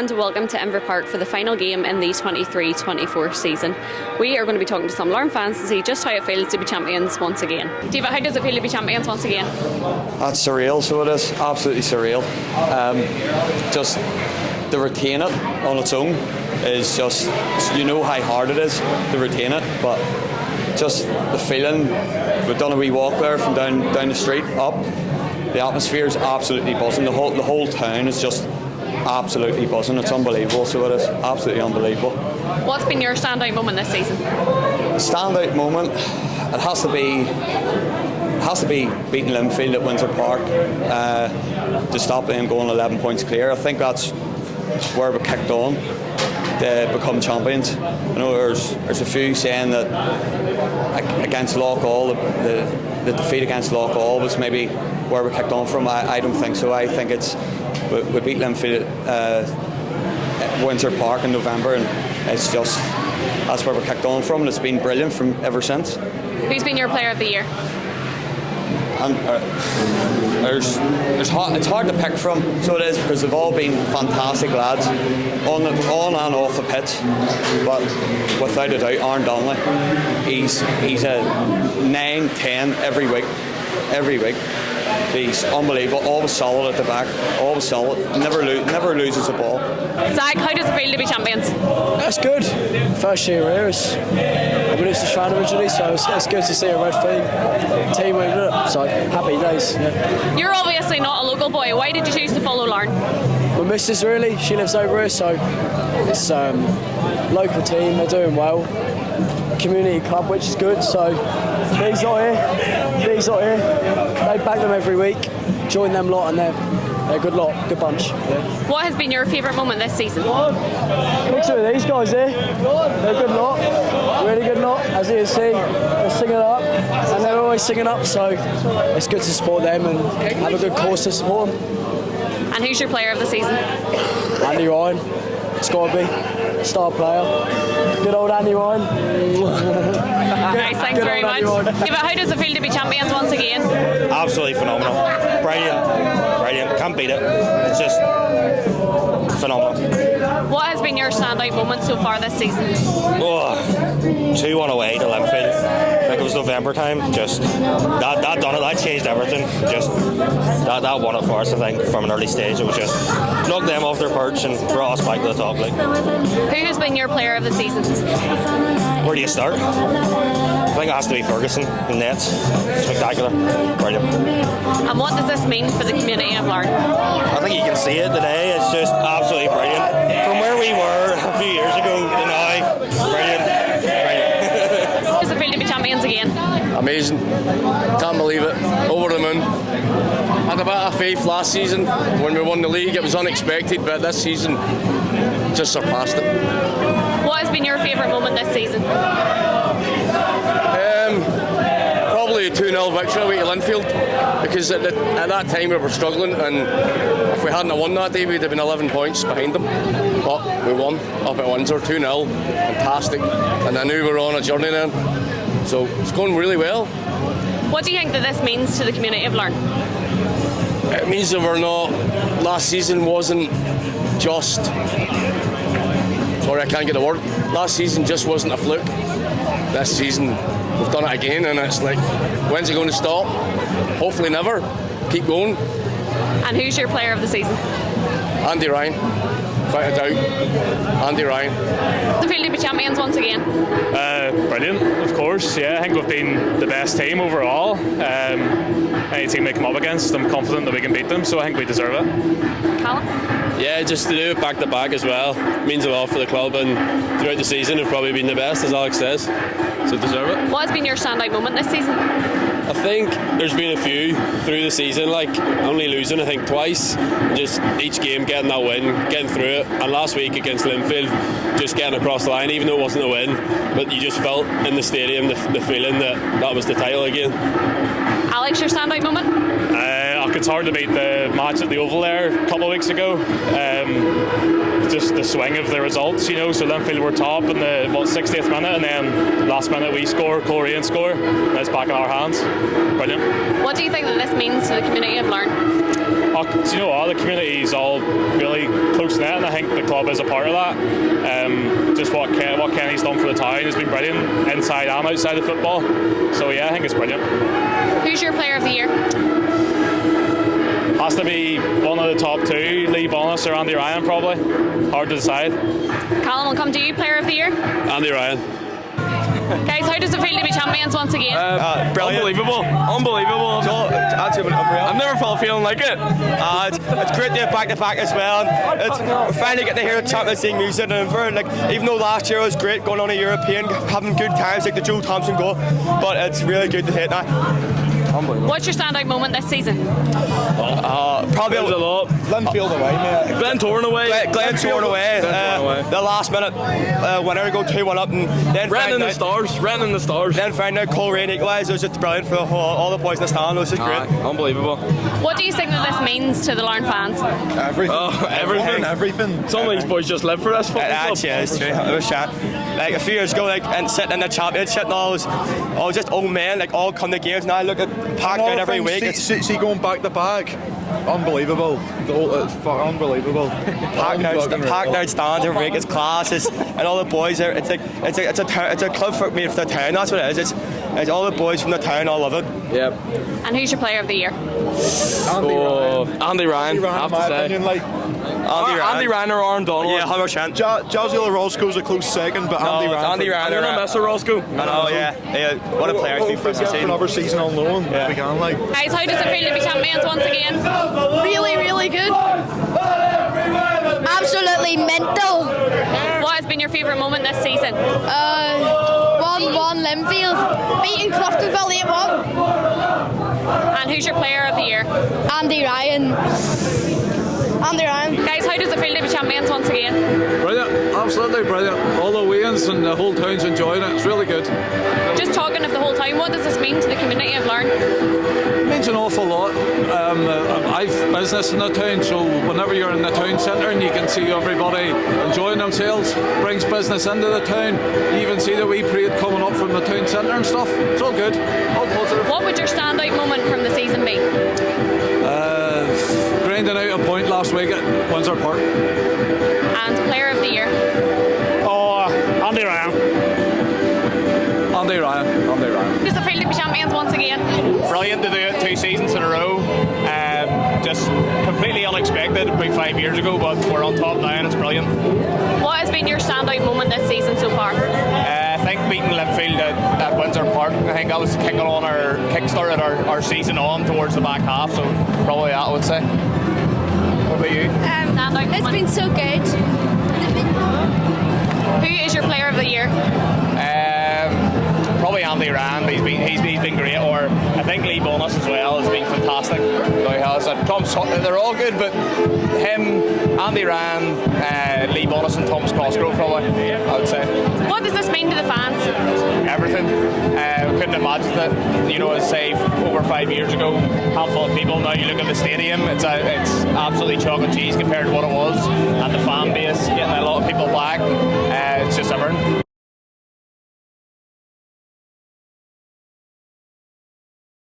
and welcome to Inver Park for the final game in the 23-24 season. We are going to be talking to some Larne fans to see just how it feels to be champions once again. David, how does it feel to be champions once again? That's surreal, so it is. Absolutely surreal. Just to retain it on its own is just, you know how hard it is to retain it, but just the feeling. We've done a wee walk there from down the street up. The atmosphere is absolutely buzzing. The whole town is just absolutely buzzing. It's unbelievable, so it is absolutely unbelievable. What's been your standout moment this season? Standout moment, it has to be beating Linfield at Windsor Park to stop them going 11 points clear. I think that's where we kicked on to become champions. I know there's a few saying that against Loughgall, the defeat against Loughgall was maybe where we kicked on from. I don't think so. I think we beat Linfield at Windsor Park in November, and it's just that's where we kicked on from, and it's been brilliant from ever since. Who's been your player of the year? And it's hard to pick from, so it is, because they've all been fantastic lads on and off the pitch. But without a doubt, Aaron Donnelly, he's a 9-10 every week. He's unbelievable, always solid at the back, always solid, never loses a ball. Zach, how does it feel to be champions? That's good. First year here, I believe it's the Strand originally, so it's good to see a red team winning it. So happy days. Yeah. You're obviously not a local boy. Why did you choose to follow Larne? My missus really, she lives over here, so it's local team. They're doing well. Community club, which is good. So these lot here, they back them every week. Join them lot, and they're a good lot, good bunch. Yeah. What has been your favourite moment this season? Look at these guys here. They're a good lot, really good lot. As you can see, they're singing up, and they're always singing up. So it's good to support them and have a good cause to support them. And who's your player of the season? Andy Ryan. It's got to be star player. Good old Andy Ryan. Nice, thanks very much. Yeah, but how does it feel to be champions once again? Absolutely phenomenal. Brilliant. Can't beat it. It's just phenomenal. What has been your standout moment so far this season? 2-1 away to Linfield. I think it was November time. Just that done it. That changed everything. Just that won it for us. I think from an early stage it was just knocked them off their perch and brought us back to the top league. Who has been your player of the season? Where do you start? I think it has to be Ferguson in nets. Spectacular. Brilliant. And what does this mean for the community of Larne? I think you can see it today. It's just absolutely brilliant. From where we were a few years ago to now, brilliant. How does it feel to be champions again? Amazing. Can't believe it. Over the moon. Had a bit of faith last season when we won the league. It was unexpected, but this season just surpassed it. What has been your favourite moment this season? Probably a 2-0 victory away to Linfield, because at that time we were struggling, and if we hadn't won that day we'd have been 11 points behind them. But we won up at Windsor 2-0, fantastic, and I knew we were on a journey then, so it's going really well. What do you think that this means to the community of Larne? It means that we're not, last season wasn't just, sorry I can't get the word, last season just wasn't a fluke. This season we've done it again, and it's like, when's it going to stop? Hopefully never. Keep going. And who's your player of the season? Andy Ryan, without a doubt. Andy Ryan. Does it feel to be champions once again? Brilliant, of course. Yeah, I think we've been the best team overall. Any team they come up against, I'm confident that we can beat them, so I think we deserve it. Callum? Yeah, just to do it back to back as well means a lot for the club, and throughout the season we've probably been the best, as Alex says, so deserve it. What has been your standout moment this season? I think there's been a few through the season, like only losing I think twice, just each game getting that win, getting through it, and last week against Linfield just getting across the line, even though it wasn't a win, but you just felt in the stadium the feeling that was the title again. Alex, your standout moment? It's hard to beat the match at the Oval there a couple of weeks ago. Just the swing of the results, so Linfield were top in the 60th minute, and then last minute we score, Coleraine score, and it's back in our hands. Brilliant. What do you think that this means to the community of Larne? Do you know what? The community is all really close knit, and I think the club is a part of that. Just what Kenny's done for the town has been brilliant, inside and outside of football. So yeah, I think it's brilliant. Who's your player of the year? Has to be one of the top two, Lee Bonus or Andy Ryan probably. Hard to decide. Callum, will come to you, player of the year. Andy Ryan. Guys, how does it feel to be champions once again? Brilliant. Unbelievable. I've never felt feeling like it. It's great to get back as well. It's finally getting to hear the Champions League music in Inver. Like, even though last year was great going on a European, having good times like the Joe Thompson goal, but it's really good to hit that. What's your standout moment this season? Probably a lot. Linfield away, mate. Glentoran away. The last minute winner go 2-1 up, and then Ran in the stars. Then find out Cole Rain equalised. It was just brilliant for all the boys in the stand. It was just great. Unbelievable. What do you think that this means to the Larne fans? Everything. Some of these boys just live for this football club. It's true. It was shat. Like a few years ago, and sitting in the championship and all was just old men, like all come to games. Now I look at packed out every week. See going back to back. Unbelievable. It's unbelievable. Packed out stands every week. It's classes and all the boys there. It's a club for me for the town. That's what it is. It's all the boys from the town all love it. Yep. And who's your player of the year? Andy Ryan. I have to say. Andy Ryan or Aaron Donald. Yeah, 100%. Jazzy Roscoe's a close second, but Andy Ryan. I'm gonna miss a Roscoe. I know, yeah. What a player he's been for us this season. Another season on loan, if we can, like. Guys, how does it feel to be champions once again? Really, really good. Absolutely mental. What has been your favourite moment this season? 1-1 Linfield. Beating Croftonville 8-1. And who's your player of the year? Andy Ryan. Guys, how does it feel to be champions once again? Brilliant, absolutely brilliant. All the wins and the whole town's enjoying it. It's really good. Just talking of the whole time, what does this mean to the community of Larne? It means an awful lot. I've business in the town, so whenever you're in the town centre and you can see everybody enjoying themselves, brings business into the town. You even see the wee parade coming up from the town centre and stuff. It's all good, all positive. What would your standout moment from the season be? Grinding out a point last week at Windsor Park. And player of the year? Andy Ryan. Andy Ryan. Does it feel to be champions once again? Brilliant to do it 2 seasons in a row. Just completely unexpected about 5 years ago, but we're on top now and it's brilliant. What has been your standout moment this season so far? I think beating Linfield at Windsor Park, I think that was kick-started our season on towards the back half, so probably that I would say. What about you? Standout It's moment? been so good. Who is your player of the year? Probably Andy Rand. He's been great. Or I think Lee Bonus as well has been fantastic. No, he has. They're all good, but him, Andy Rand, Lee Bonus, and Thomas Cosgrove probably. I would say. What does this mean to the fans? Everything. Couldn't imagine that. As say over 5 years ago, handful of people. Now you look at the stadium, it's absolutely chalk and cheese compared to what it was, and the fan base getting a lot of people back. It's just everything.